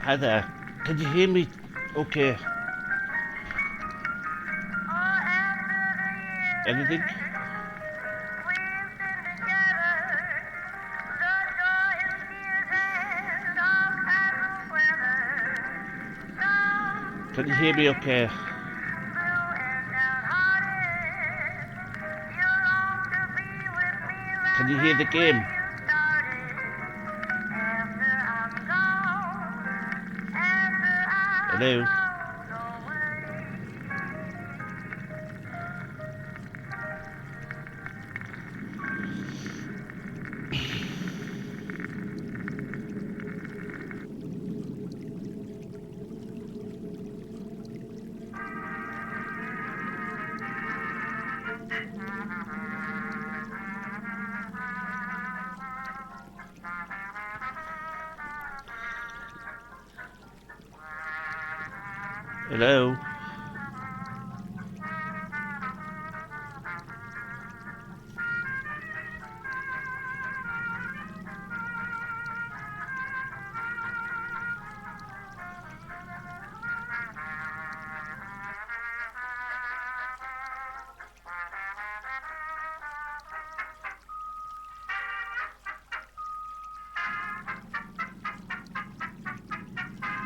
Hi there. Can you hear me? Okay. Anything? Can you hear me okay? Can you hear the game? Hello? Hello?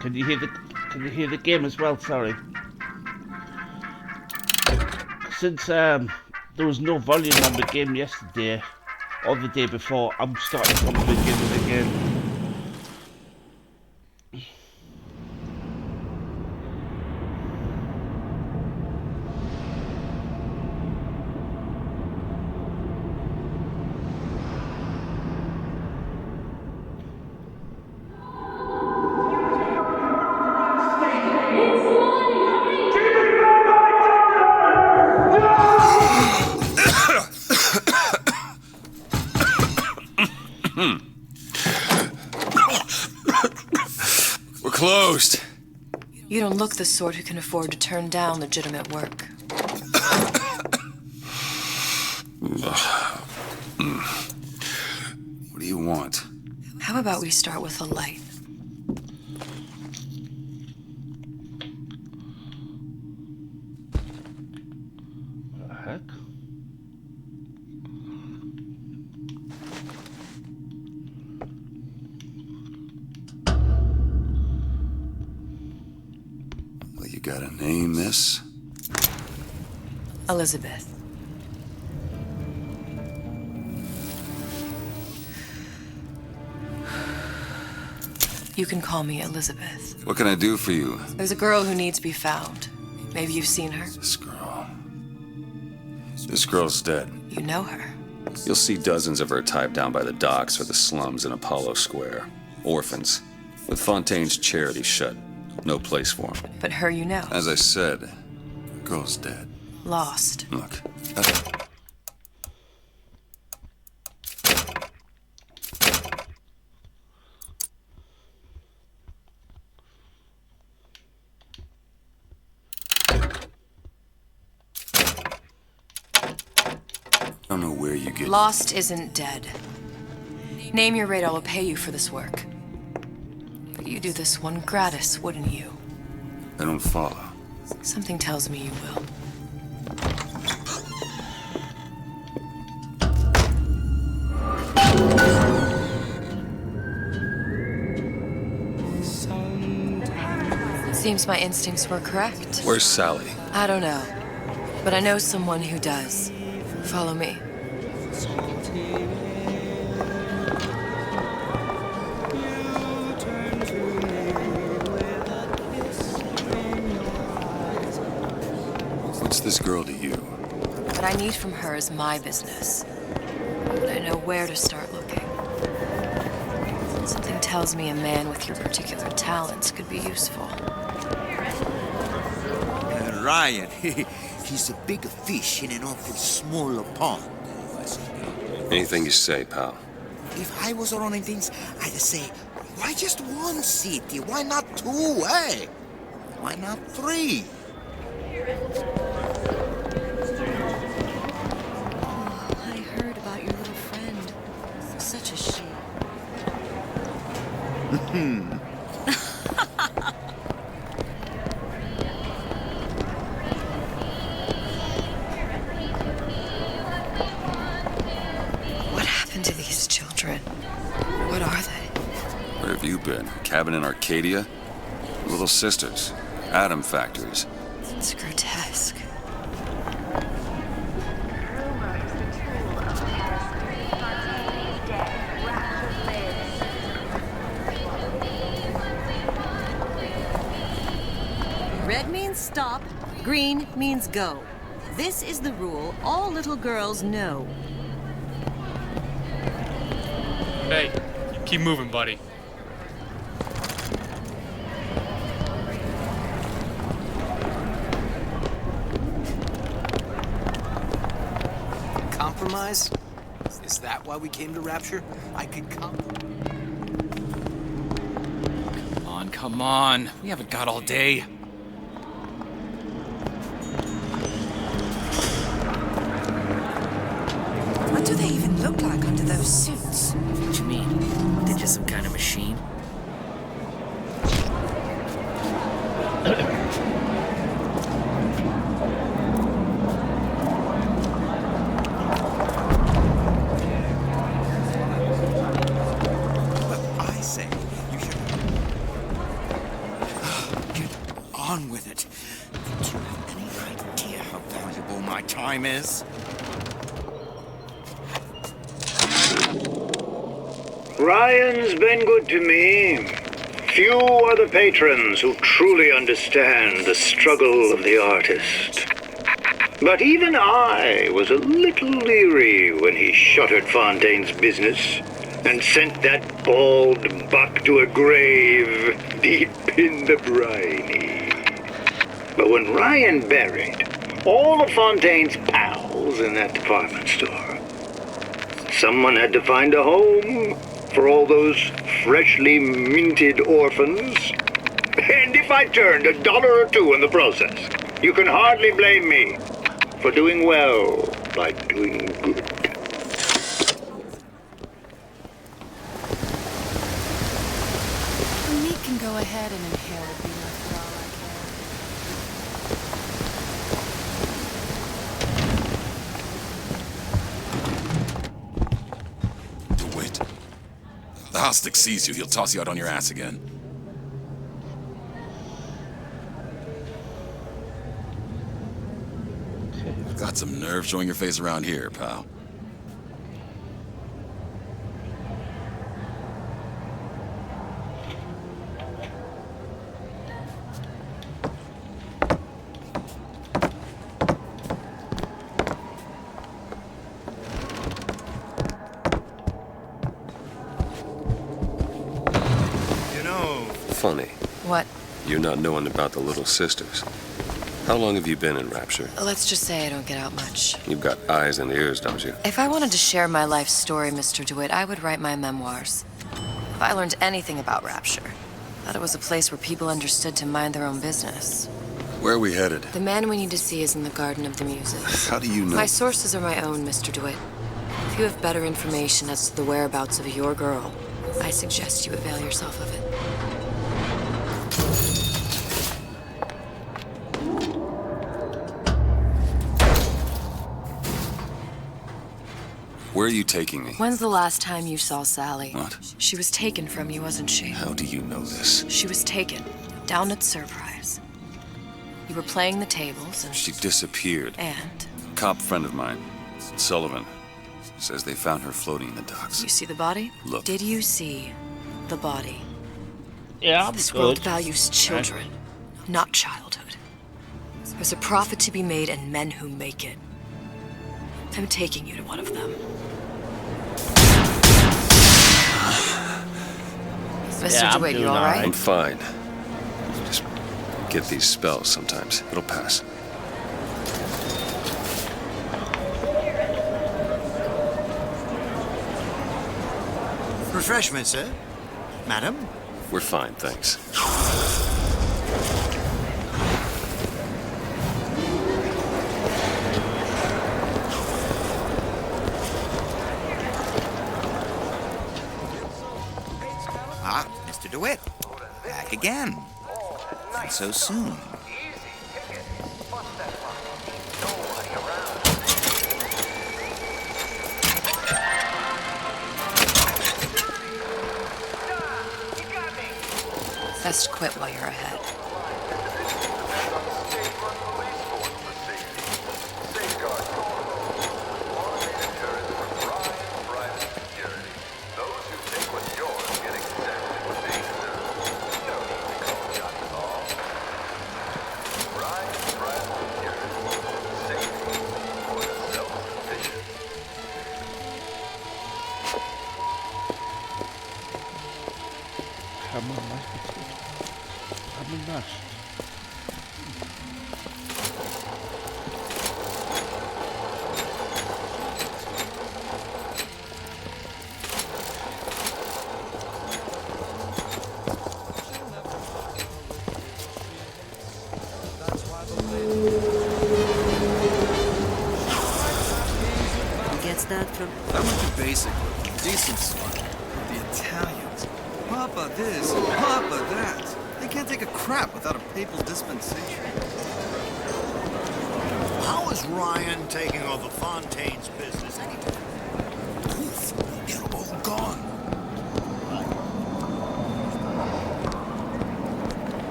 Can you hear the game as well? Sorry. Since there was no volume on the game yesterday or the day before, I'm starting from the beginning again. We're closed. You don't look the sort who can afford to turn down legitimate work. What do you want? How about we start with a light? What the heck? Well, you gotta name this. Elizabeth. You can call me Elizabeth. What can I do for you? There's a girl who needs to be found. Maybe you've seen her. This girl. This girl's dead. You know her. You'll see dozens of her tied down by the docks or the slums in Apollo Square. Orphans. With Fontaine's charity shut. No place for them. But her you know. As I said, the girl's dead. Lost. Look. I don't know where you get... Lost isn't dead. Name your rate, I will pay you for this work. But you do this one gratis, wouldn't you? I don't follow. Something tells me you will. Seems my instincts were correct. Where's Sally? I don't know, but I know someone who does. Follow me. What's this girl to you? What I need from her is my business. But I know where to start looking. Something tells me a man with your particular talents could be useful. Ryan, he's a big fish in an awful small pond. Anything you say, pal. If I was running things, I'd say, why just one city? Why not two, eh? Why not three? I heard about your little friend. Such a shame. secret. What are they? Where have you been? Cabin in Arcadia? Little sisters. Atom factories. It's grotesque. Red means stop, green means go. This is the rule all little girls know. Hey, keep moving, buddy. Compromise? Is that why we came to Rapture? I could Come on. We haven't got all day. What do they even look like under those suits? What you mean? They're just some kind of machine? I say you should get on with it. Do you have any idea how valuable my time is? Ryan's been good to me. Few are the patrons who truly understand the struggle of the artist. But even I was a little leery when he shuttered Fontaine's business and sent that bald buck to a grave deep in the briny. But when Ryan buried all of Fontaine's pals in that department store, someone had to find a home for all those freshly minted orphans. And if I turned $1 or $2 in the process, you can hardly blame me for doing well by doing good. Meat can go ahead and inhale the peanut for all I DeWitt. The Hostic sees you, he'll toss you out on your ass again. Got some nerve showing your face around here, pal. Funny, What? you not knowing about the Little Sisters. How long have you been in Rapture? Let's just say I don't get out much. You've got eyes and ears, don't you? If I wanted to share my life story, Mr. DeWitt, I would write my memoirs. If I learned anything about Rapture, that it was a place where people understood to mind their own business. Where are we headed? The man we need to see is in the Garden of the Muses. How do you know? My sources are my own, Mr. DeWitt. If you have better information as to the whereabouts of your girl, I suggest you avail yourself of it. Where are you taking me? When's the last time you saw Sally? What? She was taken from you, wasn't she? How do you know this? She was taken, down at Surprise. You were playing the tables and... She disappeared. And? Cop friend of mine, Sullivan, says they found her floating in the docks. You see the body? Look. Did you see the body? Yeah, I'm This good. world values children, not childhood. There's a profit to be made and men who make it. I'm taking you to one of them. Mr. Yeah, I'm DeWitt, you doing all all right? I'm fine. Just get these spells sometimes. It'll pass. Refreshment, sir? Madam? We're fine, thanks. Ah, Mr. DeWitt. Back again. Not so soon. Best quit while you're ahead. Come on, mashed potato. Come on, mashed. Gets that from... I went to basic, decent smart. The Italians. Papa this, Papa that. They can't take a crap without a papal dispensation. How is Ryan taking over Fontaine's business? Poof, they're all gone.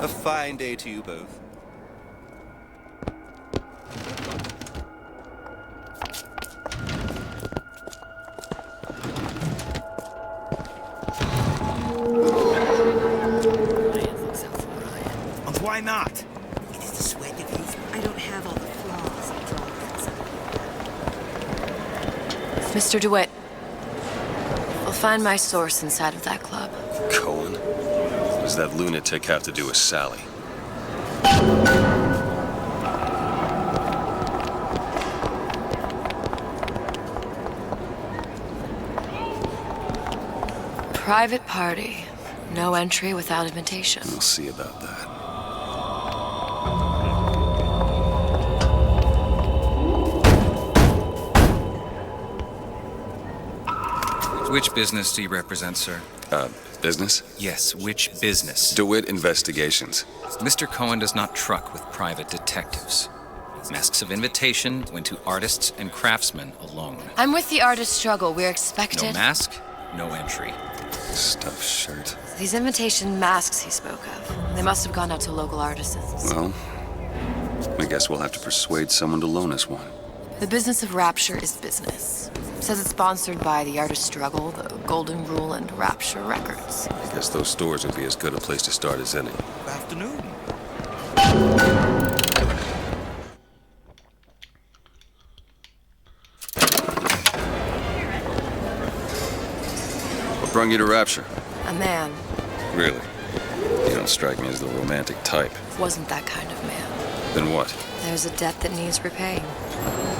A fine day to you both. Why not? It is the sweat of his... I don't have all the flaws and drawbacks. Mr. DeWitt, we'll find my source inside of that club. Cohen? What does that lunatic have to do with Sally? Private party. No entry without invitation. We'll see about that. Which business do you represent, sir? Business? Yes, which business? DeWitt Investigations. Mr. Cohen does not truck with private detectives. Masks of invitation went to artists and craftsmen alone. I'm with the artist struggle. We're expected... No mask, no entry. Stuffed shirt. These invitation masks he spoke of, they must have gone out to local artisans. Well, I guess we'll have to persuade someone to loan us one. The business of Rapture is business. Says it's sponsored by the Artist Struggle, the Golden Rule, and Rapture Records. I guess those stores would be as good a place to start as any. Afternoon. What brung you to Rapture? A man. Really? You don't strike me as the romantic type. Wasn't that kind of man. Then what? There's a debt that needs repaying.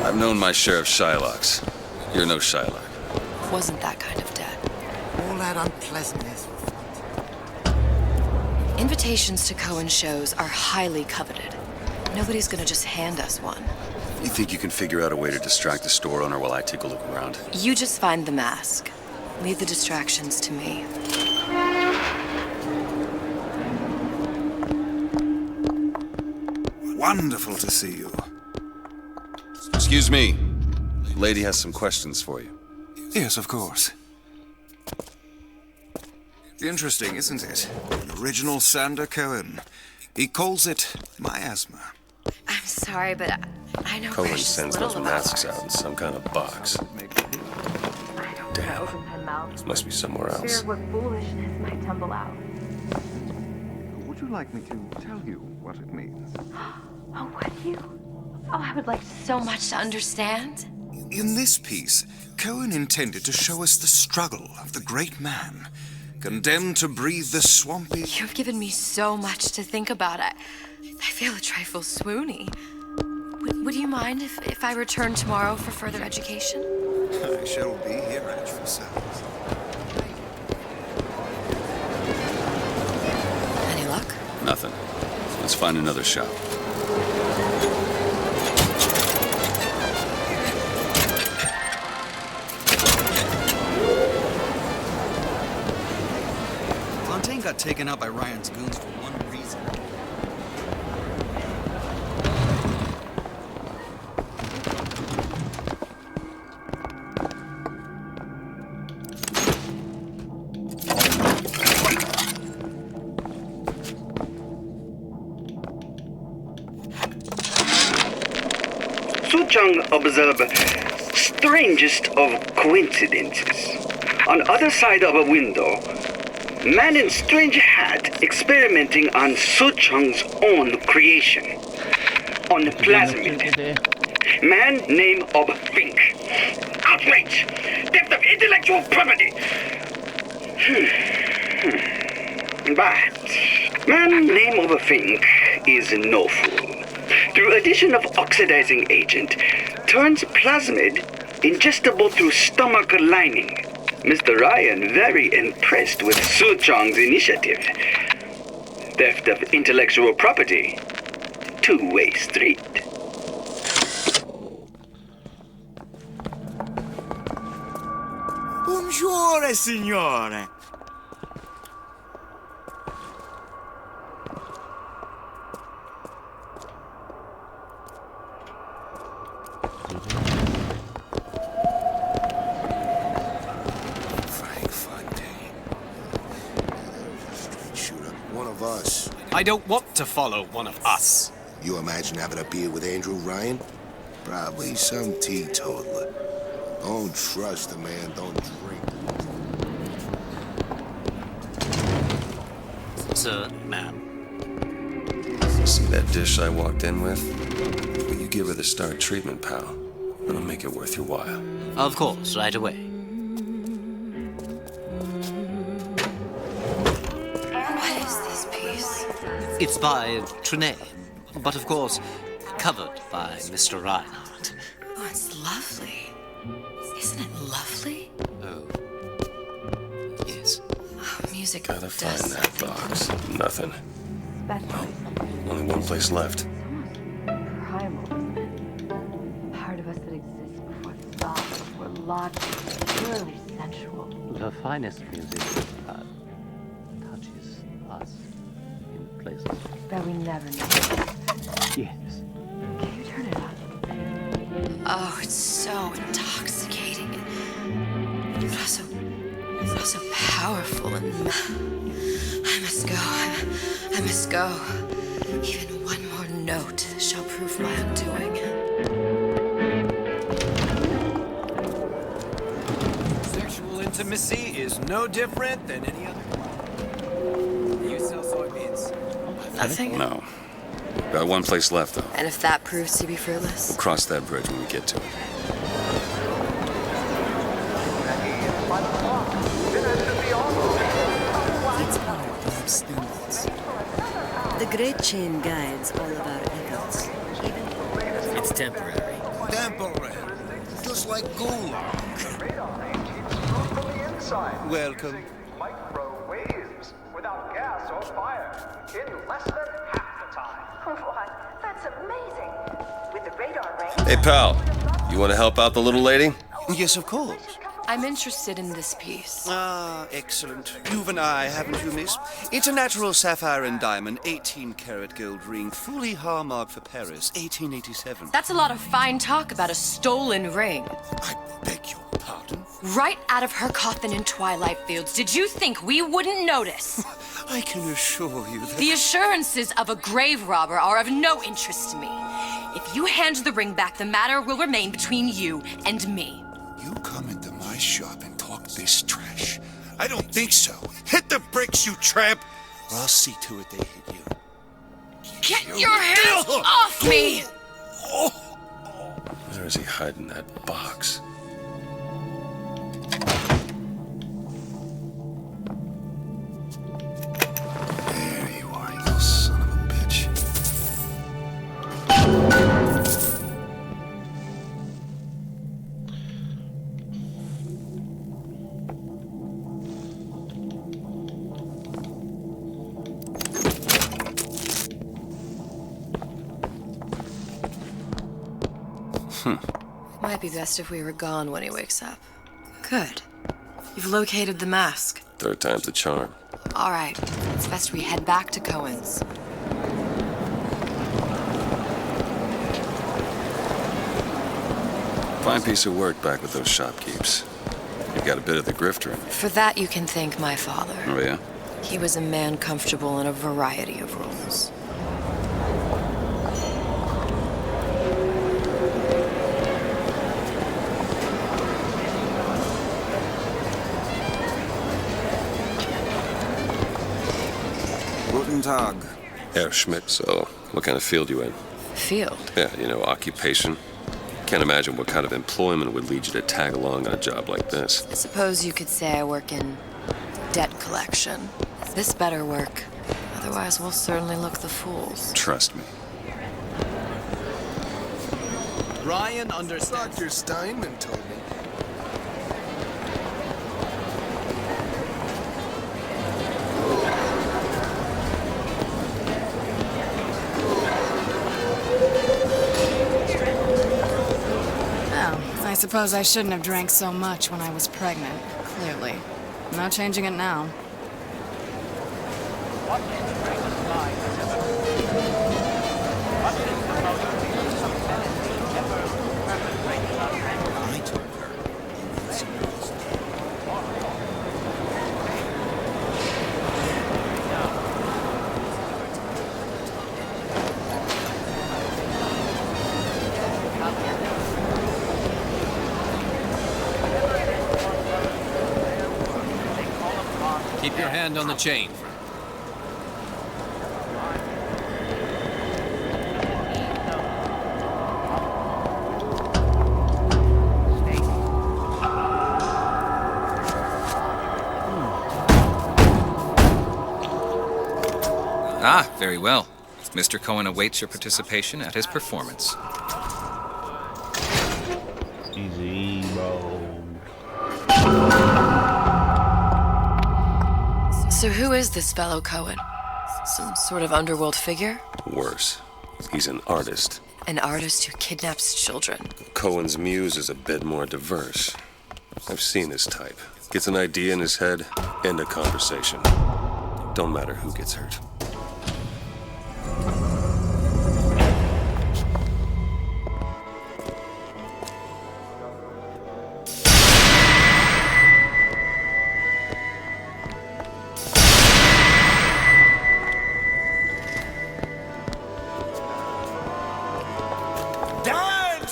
I've known my share of Shylocks. You're no Shylock. Wasn't that kind of debt. All that unpleasantness. Invitations to Cohen shows are highly coveted. Nobody's gonna just hand us one. You think you can figure out a way to distract the store owner while I take a look around? You just find the mask. Leave the distractions to me. Wonderful to see you. Excuse me. Lady has some questions for you. Yes, of course. Interesting, isn't it? An original Sander Cohen. He calls it miasma. I'm sorry, but I know Cohen precious sends little those about masks art. out in some kind of box. I don't Damn. know. My mouth. Must be somewhere Fear else. of what foolishness might tumble out. Would you like me to tell you what it means? Oh, would you? Oh, I would like so much to understand. In this piece, Cohen intended to show us the struggle of the great man, condemned to breathe the swampy... You've given me so much to think about. I feel a trifle swoony. Would you mind if I return tomorrow for further education? I shall be here at your service. Any luck? Nothing. Let's find another shop. Fontaine got taken out by Ryan's goons for one reason. Chang observe strangest of coincidences. On other side of a window, man in strange hat experimenting on Su Chang's own creation. On the plasmid, man name of Fink. Outrage! Theft of intellectual property! But man name of Fink is no fool. Through addition of oxidizing agent, turns plasmid ingestible through stomach lining. Mr. Ryan very impressed with Su Chang's initiative. Theft of intellectual property, two-way street. Buongiorno, signore. I don't want to follow one of us. You imagine having a beer with Andrew Ryan? Probably some teetotaler. Don't trust the man, don't drink. Sir, ma'am. See that dish I walked in with? Will you give her the star treatment, pal? It'll make it worth your while. Of course, right away. It's by Trine, but of course, covered by Mr. Reinhardt. Oh, it's lovely. Isn't it lovely? Oh. Yes. Oh, music Gotta does find that something. box. Nothing. Well, only one place left. Primal. Part of us that exists before thought, before logic, purely sensual. The finest music touches us in places that we never know. Yes. Can you turn it up? Oh, it's so intoxicating. But also powerful and... I must go. I must go. Even one more note shall prove my undoing. Sexual intimacy is no different than any other. You sell soybeans? Nothing? No. Got one place left, though. And if that proves to be fruitless? We'll cross that bridge when we get to it. It's part of standards. The Great Chain guides all of our efforts. It's temporary. Temporary. Just like gulag. Welcome. Microwaves without gas or fire in less than half the time. Why, that's amazing. With the radar range. Hey, pal. You want to help out the little lady? Yes, of course. I'm interested in this piece. Ah, excellent. You've an eye, haven't you, miss? It's a natural sapphire and diamond, 18-karat gold ring, fully hallmarked for Paris, 1887. That's a lot of fine talk about a stolen ring. I beg your pardon? Right out of her coffin in Twilight Fields. Did you think we wouldn't notice? I can assure you that... The assurances of a grave robber are of no interest to me. If you hand the ring back, the matter will remain between you and me. You come into my shop and talk this trash. I don't think so. Hit the bricks, you tramp! Or I'll see to it they hit you. Get your hands off me! Where is he hiding that box? There you are, you little son of a bitch. Might be best if we were gone when he wakes up. Good. You've located the mask. Third time's the charm. All right. It's best we head back to Cohen's. Fine piece of work back with those shopkeepers. You got a bit of the grifter in you. For that, you can thank my father. Oh, yeah? He was a man comfortable in a variety of roles. Guten Tag. Herr Schmidt. So, what kind of field you in? Field? Yeah, occupation. Can't imagine what kind of employment would lead you to tag along on a job like this. I suppose you could say I work in debt collection. This better work. Otherwise, we'll certainly look the fools. Trust me. Ryan understands. Dr. Steinman told me. I suppose I shouldn't have drank so much when I was pregnant, clearly. No changing it now. Keep your hand on the chain. Ah, very well. Mr. Cohen awaits your participation at his performance. Easy, bro. So who is this fellow Cohen? Some sort of underworld figure? Worse. He's an artist. An artist who kidnaps children. Cohen's muse is a bit more diverse. I've seen his type. Gets an idea in his head, end a conversation. Don't matter who gets hurt.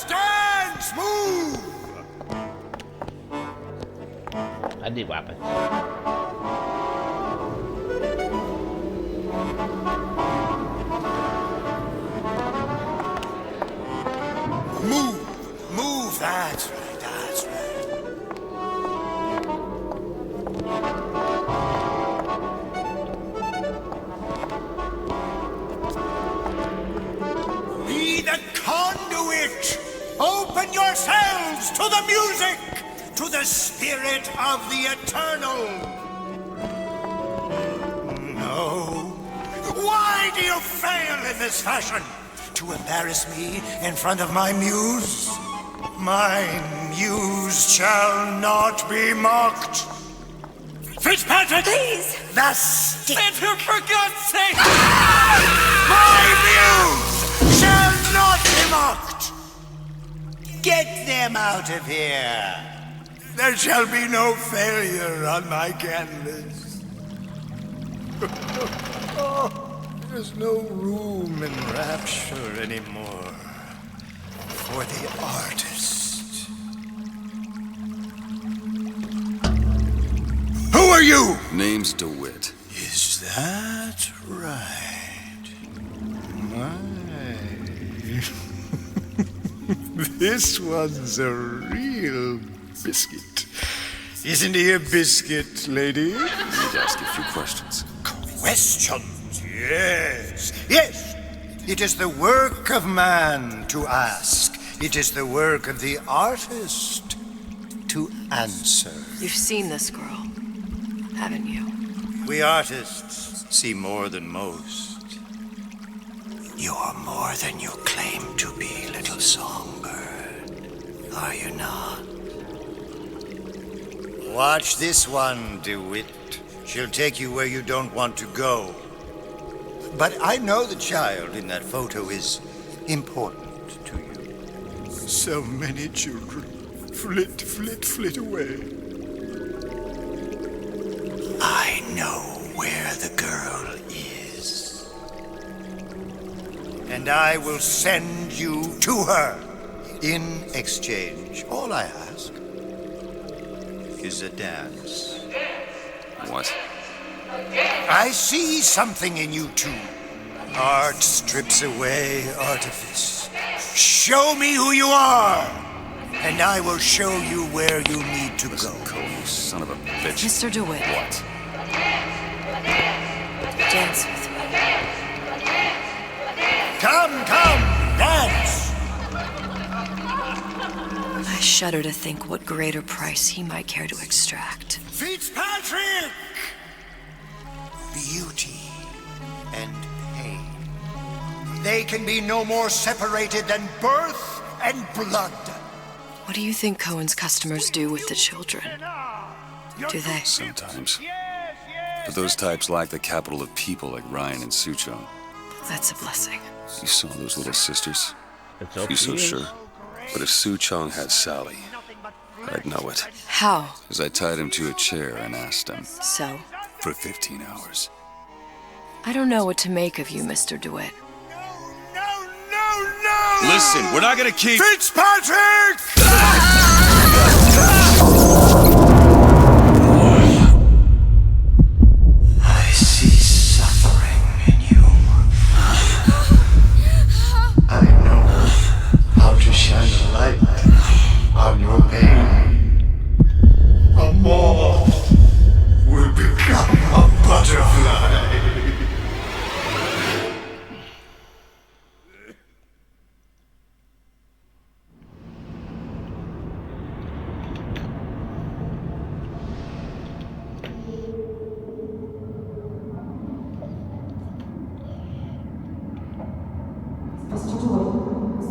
Dance! Move! I need weapons. Move! That's right. Be the conduit! Open yourselves to the music! To the spirit of the eternal! No. Why do you fail in this fashion? To embarrass me in front of my muse? My muse shall not be mocked. Fitzpatrick! Please! The stick! Enter, for God's sake! My muse shall not be mocked! Get them out of here! There shall be no failure on my canvas. There's no room in rapture anymore for the artist. Who are you? Name's DeWitt. Is that right? My. This one's a real biscuit. Isn't he a biscuit, lady? I need to ask you a few questions. Questions? Yes. Yes. It is the work of man to ask. It is the work of the artist to answer. You've seen this girl, haven't you? We artists see more than most. You are more than you claim to be, little songbird. Are you not? Watch this one, DeWitt. She'll take you where you don't want to go. But I know the child in that photo is important to you. So many children flit away. I know where the girl is. And I will send you to her. In exchange, all I ask is a dance. What? I see something in you two. Art strips away artifice. Show me who you are, and I will show you where you need to go. Cohen, son of a bitch. Mr. DeWitt. What? Dance with me. Come, dance! I shudder to think what greater price he might care to extract. Fitzpatrick! Beauty and pain. They can be no more separated than birth and blood. What do you think Cohen's customers do with the children? Do they? Sometimes. But those types lack the capital of people like Ryan and Suchong. That's a blessing. You saw those little sisters? up You so to you. sure? But if Suchong had Sally, I'd know it. How? As I tied him to a chair and asked him. So? For 15 hours. I don't know what to make of you, Mr. DeWitt. Listen, we're not gonna keep... Fitzpatrick! I see suffering in you. I know how to shine a light on your pain. A moth will become a butterfly.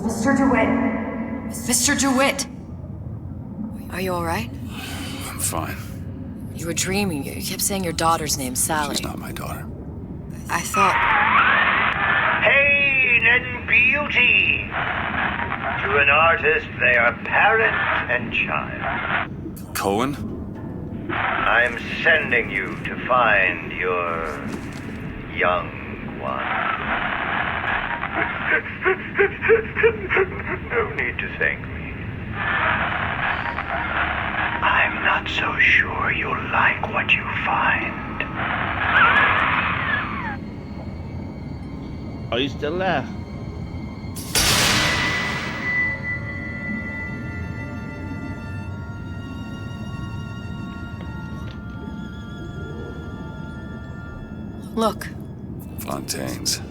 Mr. DeWitt! Mr. DeWitt! Are you alright? I'm fine. You were dreaming. You kept saying your daughter's name, Sally. She's not my daughter. I thought... Pain and beauty. To an artist, they are parent and child. Cohen? I'm sending you to find your young one. No need to thank me. I'm not so sure you'll like what you find. Are you still there? Look. Fontaine's.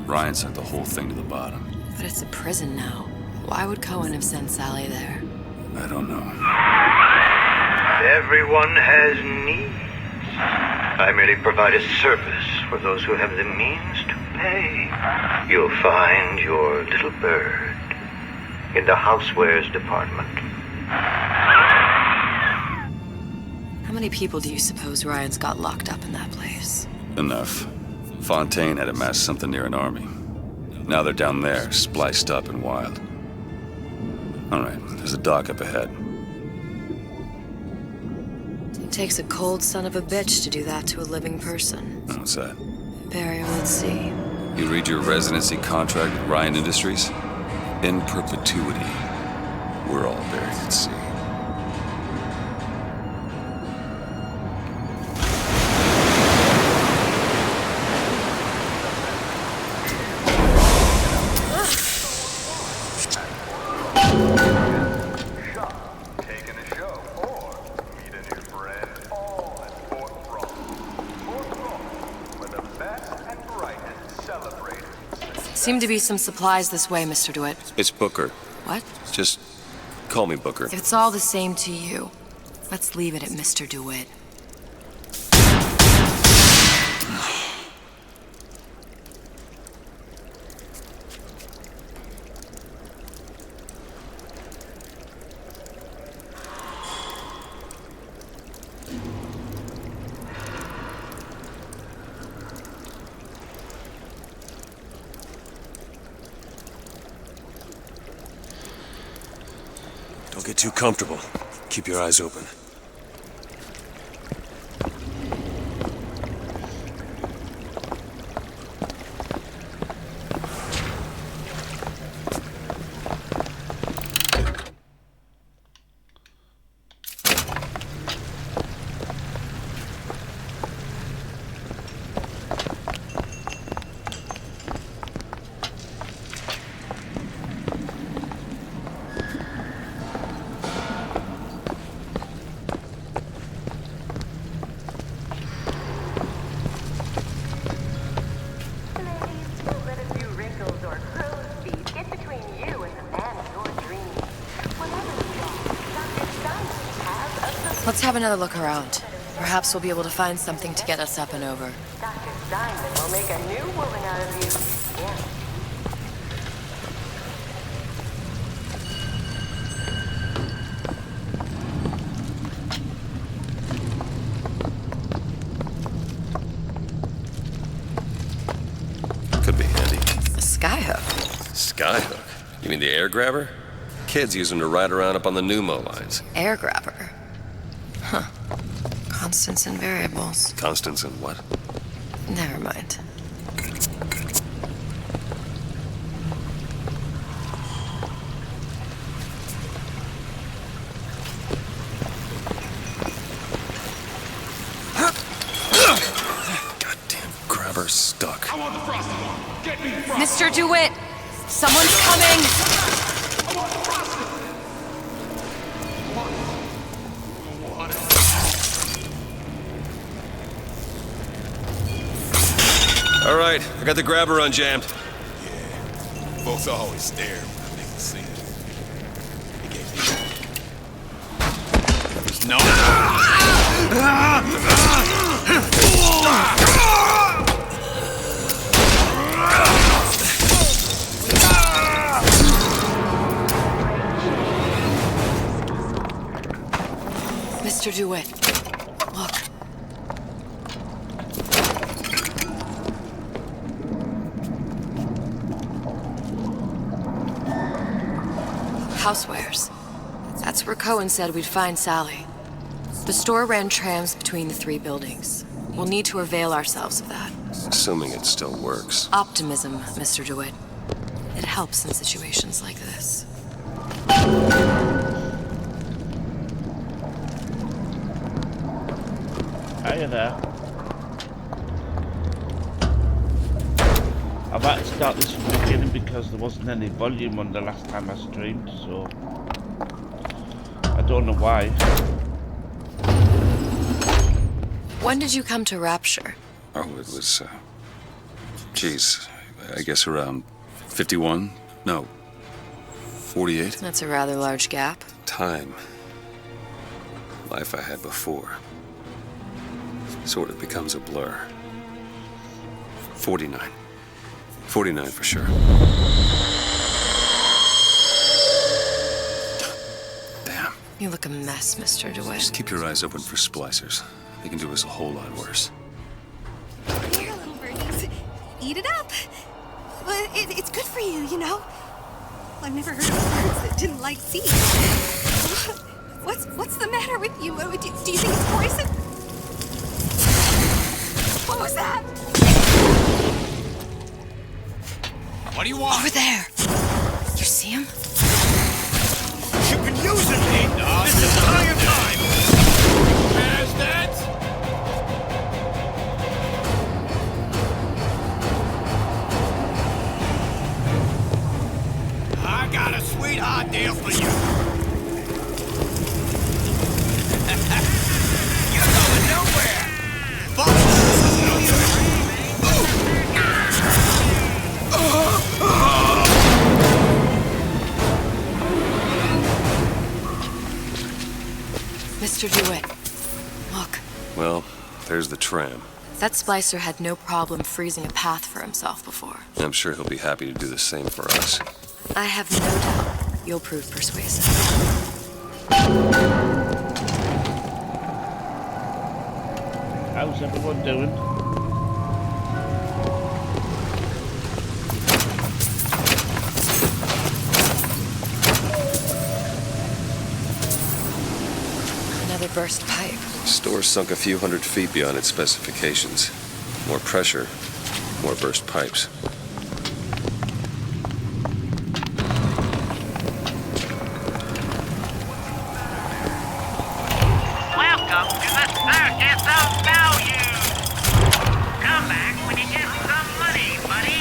Ryan sent the whole thing to the bottom. But it's a prison now. Why would Cohen have sent Sally there? I don't know. Everyone has needs. I merely provide a service for those who have the means to pay. You'll find your little bird in the housewares department. How many people do you suppose Ryan's got locked up in that place? Enough. Fontaine had amassed something near an army. Now they're down there, spliced up and wild. All right, there's a dock up ahead. It takes a cold son of a bitch to do that to a living person. What's that? Burial at sea. You read your residency contract with Ryan Industries? In perpetuity, we're all buried at sea. Seem to be some supplies this way, Mr. DeWitt. It's Booker. What? Just call me Booker. If it's all the same to you, let's leave it at Mr. DeWitt. Don't get too comfortable. Keep your eyes open. Let's have another look around. Perhaps we'll be able to find something to get us up and over. Dr. Diamond will make a new woman out of you. Yeah. Could be handy. A skyhook. Skyhook? You mean the air grabber? Kids use them to ride around up on the pneumo lines. Air grabber. Huh. Constants and variables. Constants and what? Never mind. Goddamn grabber stuck. I want the frosted one. Get me the frosted. Mr. DeWitt! Someone's coming! All right, I got the grabber unjammed. Yeah. Folks always stare when I make a scene. It gave me... No. Mr. DeWitt, look. Housewares. That's where Cohen said we'd find Sally. The store ran trams between the 3 buildings. We'll need to avail ourselves of that. Assuming it still works. Optimism, Mr. DeWitt. It helps in situations like this. Hiya there. I've had to start this from the beginning because there wasn't any volume on the last time I streamed, so I don't know why. When did you come to Rapture? Oh, it was, geez, I guess around 51? No, 48? That's a rather large gap. Time. Life I had before. Sort of becomes a blur. 49. 49 for sure. Damn. You look a mess, Mr. DeWitt. Just keep your eyes open for splicers. They can do us a whole lot worse. Here, little birdies. Eat it up. Well, it's good for you, you know. I've never heard of birds that didn't like seeds. What's the matter with you? Do you think it's poison? What was that? What do you want? Over there. You see him? You can use it, Nate. This is higher time. There's that. I got a sweetheart deal for you. You're going nowhere. Mr. DeWitt, look. Well, there's the tram. That splicer had no problem freezing a path for himself before. I'm sure he'll be happy to do the same for us. I have no doubt you'll prove persuasive. How's everyone doing? Another burst pipe. The store sunk a few hundred feet beyond its specifications. More pressure, more burst pipes. Welcome to the Circus of Value. Come back when you get some money, buddy.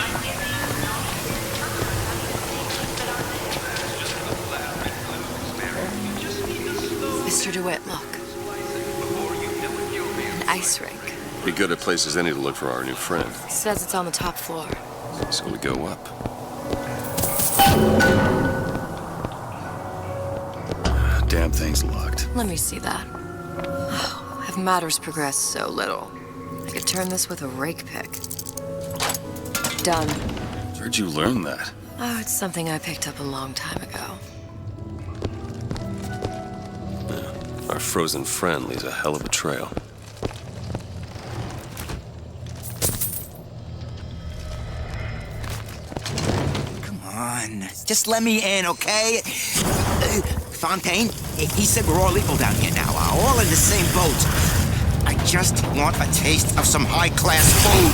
Mr. DeWitt, look. An ice rink. Be good at places any to look for our new friend. Says it's on the top floor. So we go up. Damn thing's locked. Let me see that. If matters progress so little, I could turn this with a rake pick. Done. Where'd you learn that? Oh, it's something I picked up a long time ago. Our frozen friend leaves a hell of a trail. Come on, just let me in, okay? Fontaine, he said we're all equal down here now, all in the same boat. I just want a taste of some high-class food.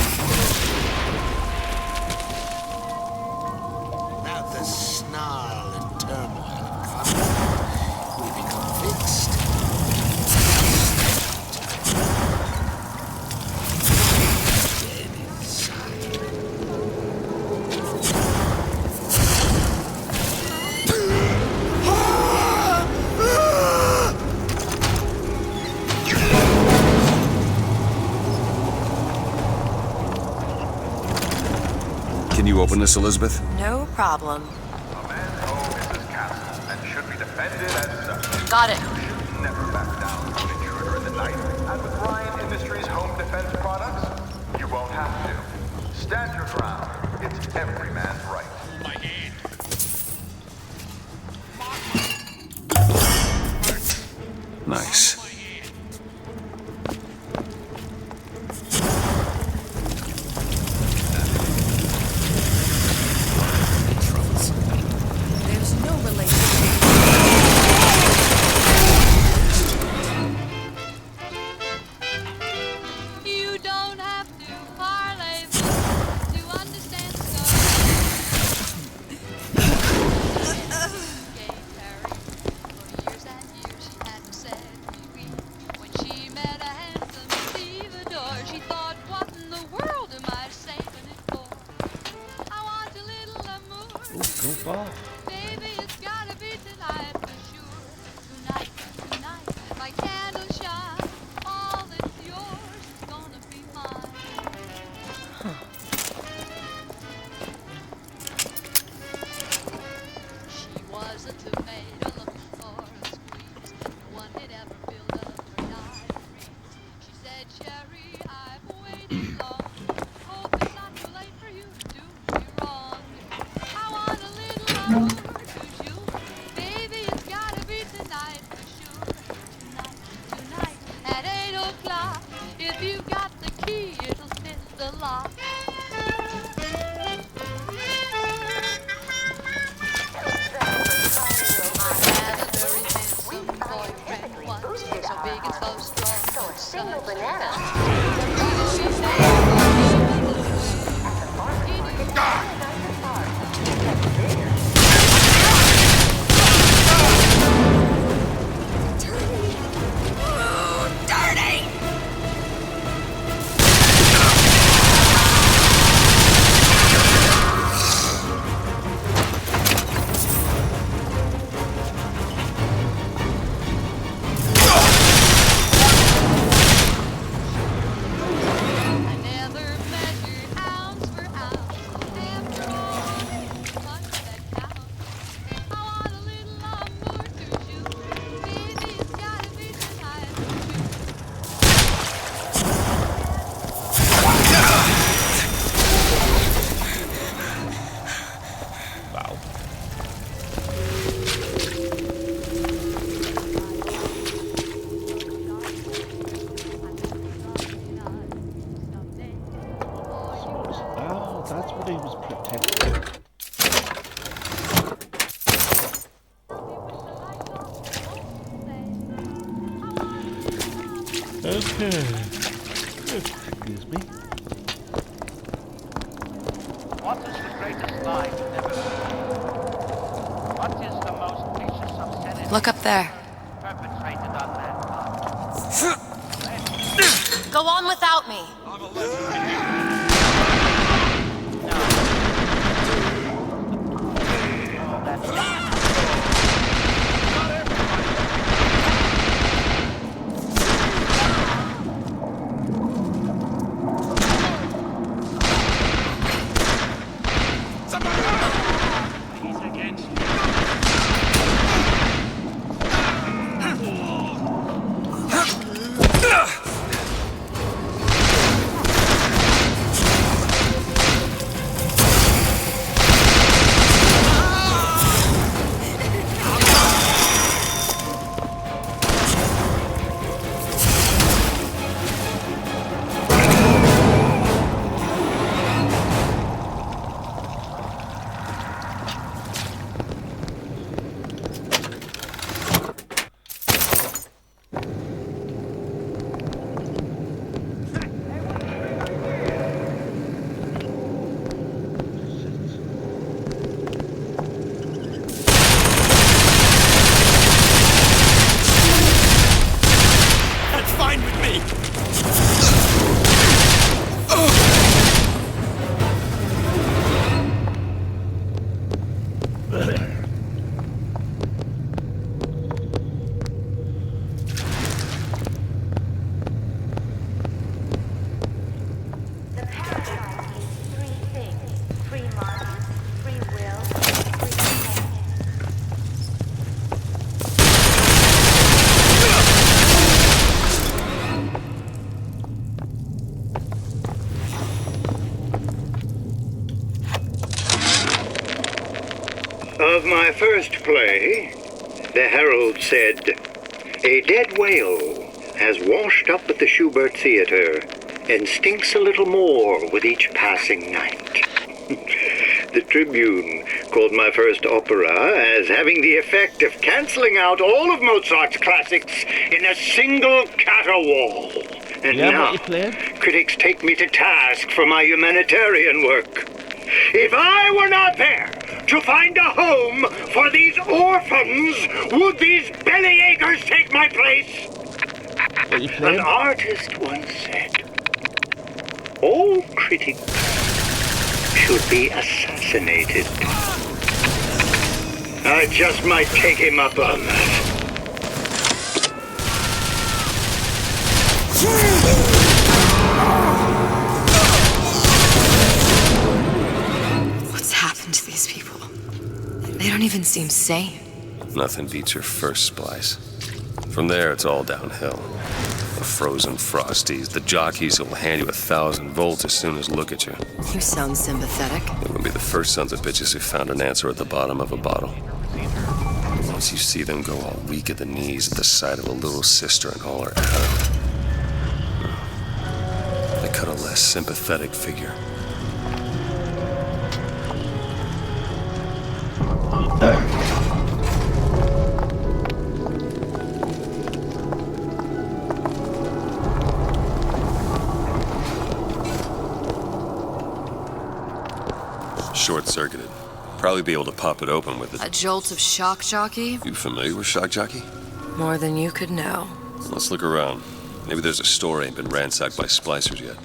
Without the snarl and turmoil of conflict, we become fixed. Dead inside. Can you open this, Elizabeth? No problem. A man's home is his castle and should be defended as such. Got it. You should never back down to an intruder in the night. And with Ryan Industries home defense products, you won't have to. Stand your ground. It's every man's right. Nice. There's no relation. You don't have to parlay to understand the Gay Perry. For years and years she hadn't said we. When she met a handsome stevedore, she thought, what in the world am I saving it for? I want a little amour. Go far. Baby, it's gotta be tonight for sure. Tonight, tonight, my candle shine. All that's yours is gonna be mine. She was a tomato looking for a squeeze. No one had ever filled up her diaries. She said, Cherry, I've waited long. Hope it's not too late for you to do me wrong. I want a little amour, could you? Baby, it's gotta be tonight for sure. Tonight, tonight, at 8 o'clock. If you got the key, it'll fit the lock. So big and so strong. So a single banana. Dirty! Oh, that's what he was protecting. Okay. Excuse me. What is the greatest lie you never heard? What is the most vicious obscenity Look up there. perpetrated on mankind? Go on without me. He's against you. my first play, the Herald said, "A dead whale has washed up at the Schubert Theater and stinks a little more with each passing night." The Tribune called my first opera as having the effect of canceling out all of Mozart's classics in a single caterwaul. And now, critics take me to task for my humanitarian work. If I were not there to find a home for these orphans, would these bellyachers take my place? An artist once said, "All critics should be assassinated." I just might take him up on that. What's happened to these people? They don't even seem sane. Nothing beats your first splice. From there, it's all downhill. The frozen frosties, the jockeys who will hand you 1,000 volts as soon as look at you. You sound sympathetic. They wouldn't be the first sons of bitches who found an answer at the bottom of a bottle. Once you see them go all weak at the knees at the sight of a little sister and all her out, they cut a less sympathetic figure. Short-circuited. Probably be able to pop it open with it. A jolt of shock jockey? You familiar with shock jockey? More than you could know. Let's look around. Maybe there's a store ain't been ransacked by splicers yet.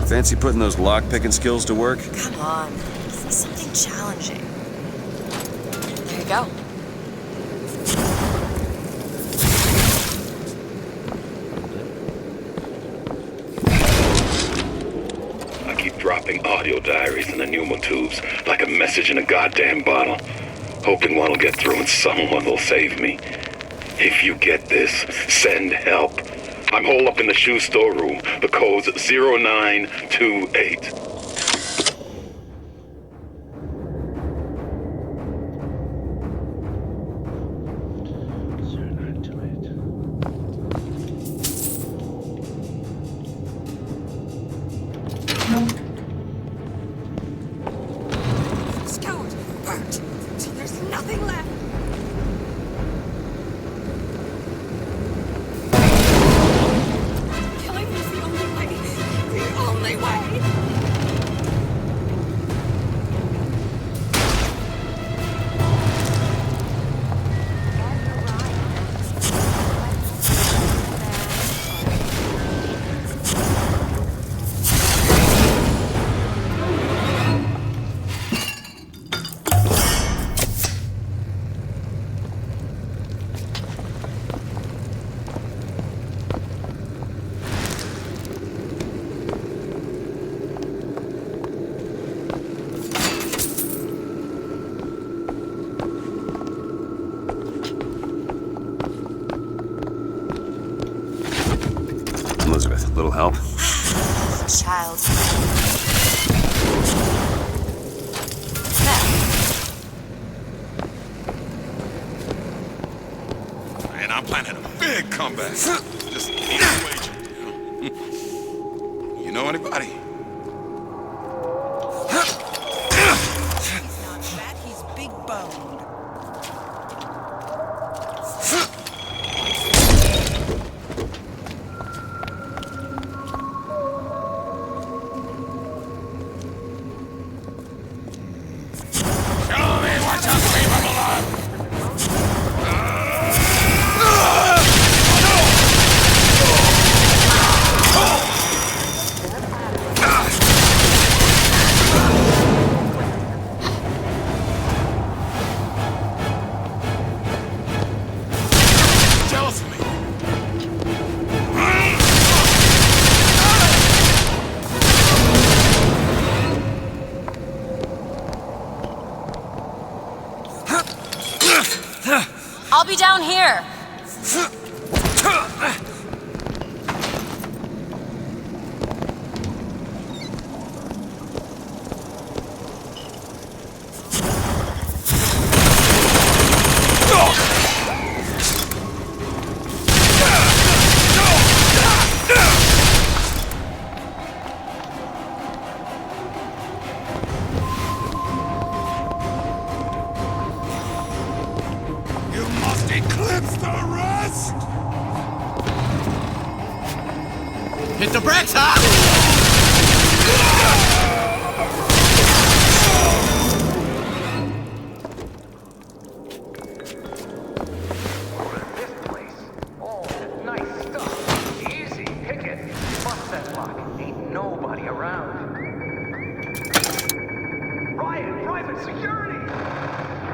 Fancy putting those lock-picking skills to work? Come on. This is something challenging. There you go. I keep dropping audio diaries in the pneumo tubes like a message in a goddamn bottle, hoping one'll get through and someone will save me. If you get this, send help. I'm holed up in the shoe storeroom. The code's 0928. Scout! Bert! There's nothing left! Killing is the only way! The only way! Elizabeth, little help? Child. And I'm planning a big comeback. Just need a wager. You know anybody? be down here. You must eclipse the rest! Hit the brakes, huh? Nice stuff. Easy, pick it. Bust that lock. Ain't nobody around. Ryan, private security!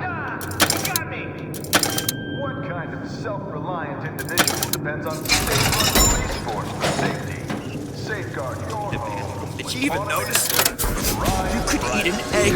Ah, you got me! What kind of self-reliant individual depends on state-run police force for safety? Safeguard your home. Did you even notice? You could eat an egg.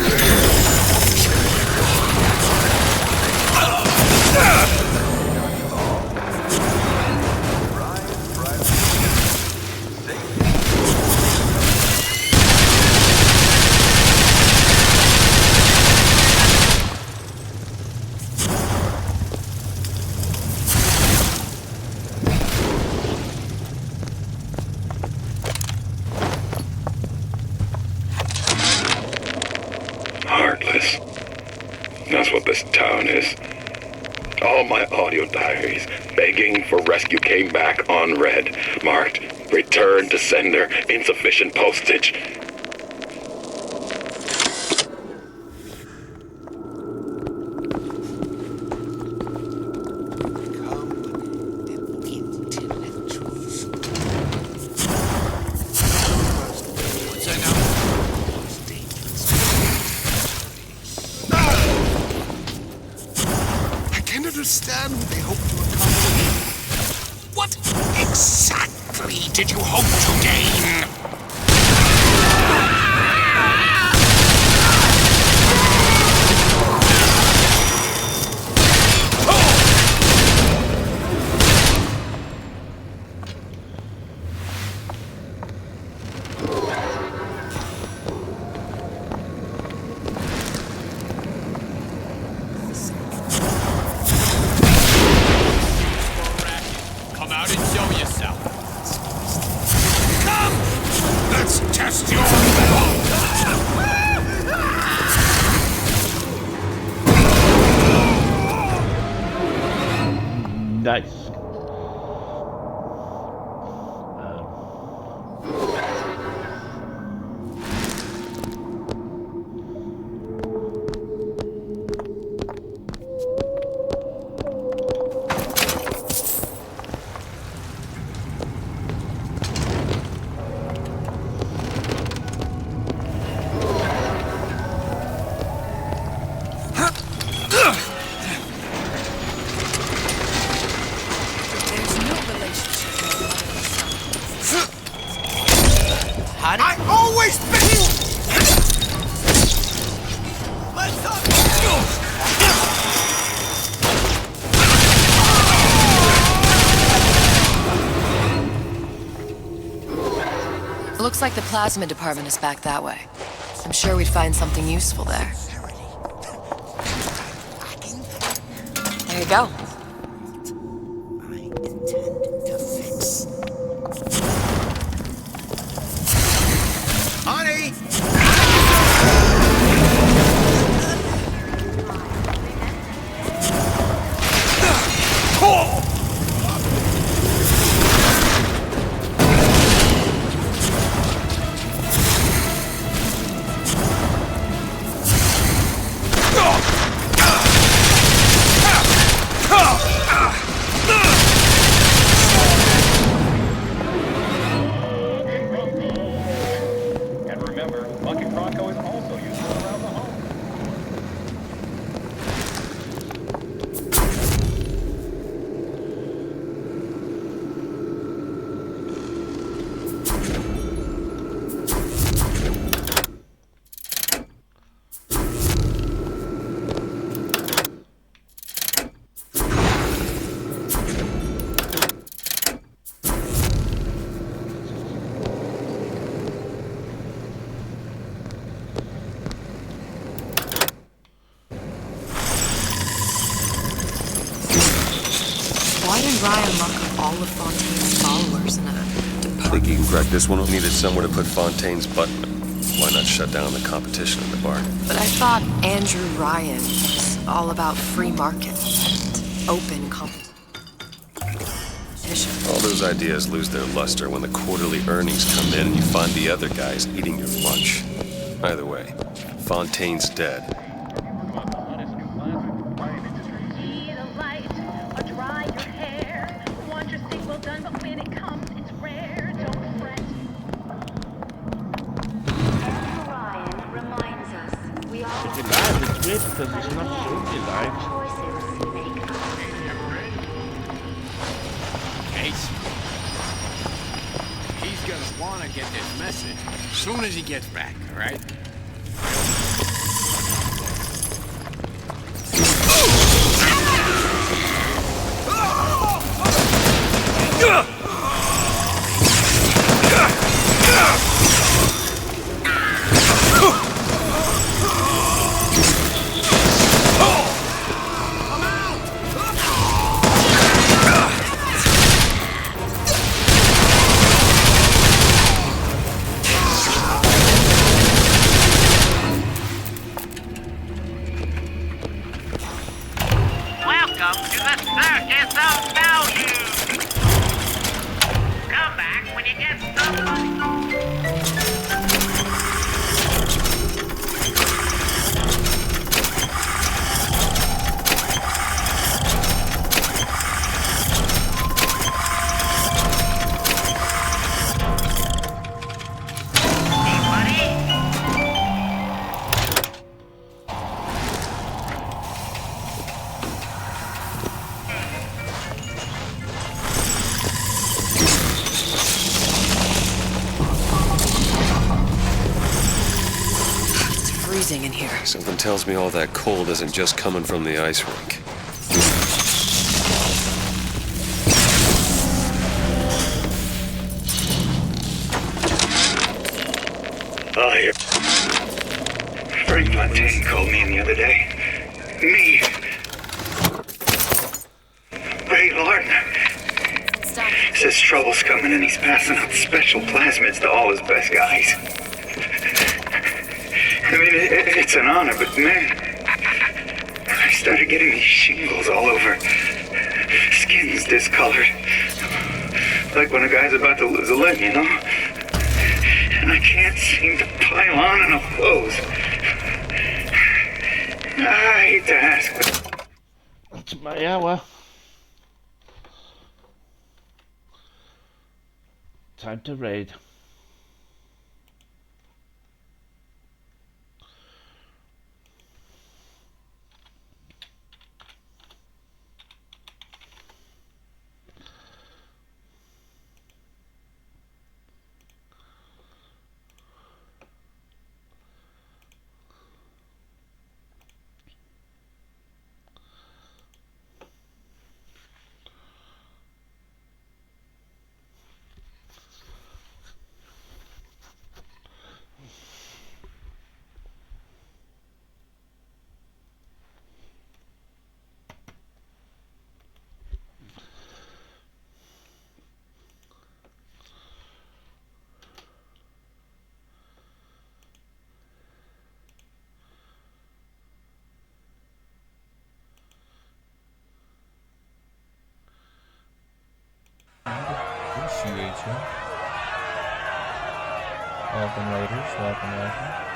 Heartless. That's what this town is. All my audio diaries begging for rescue came back unread, marked return to sender, insufficient postage. I can't understand what they hope to accomplish. What exactly did you hope to gain? Come out and show yourself. Come! Let's test your mettle! Nice. I always It looks like the plasma department is back that way. I'm sure we'd find something useful there. There you go. Honey! Ryan lock up all of Fontaine's followers in a department? Think you can crack this one? Needed somewhere to put Fontaine's button. Why not shut down the competition in the bar? But I thought Andrew Ryan was all about free market and open competition. All those ideas lose their luster when the quarterly earnings come in and you find the other guys eating your lunch. Either way, Fontaine's dead. It's weird because it's not showing you live. Casey. He's gonna wanna get this message as soon as he gets back, all right? Welcome to the circus of value. Come back when you get some money. Freezing in here. Something tells me all that cold isn't just coming from the ice rink. Oh, Frank Fontaine called me in the other day. Me. Ray Lardner. Stop. Says trouble's coming and he's passing out special plasmids to all his best guys. I mean, it's an honor, but man, I started getting these shingles all over. Skin's discolored. Like when a guy's about to lose a limb, you know? And I can't seem to pile on enough clothes. I hate to ask, but... It's my hour. Time to raid. Appreciate you. Welcome, ladies. Welcome, welcome.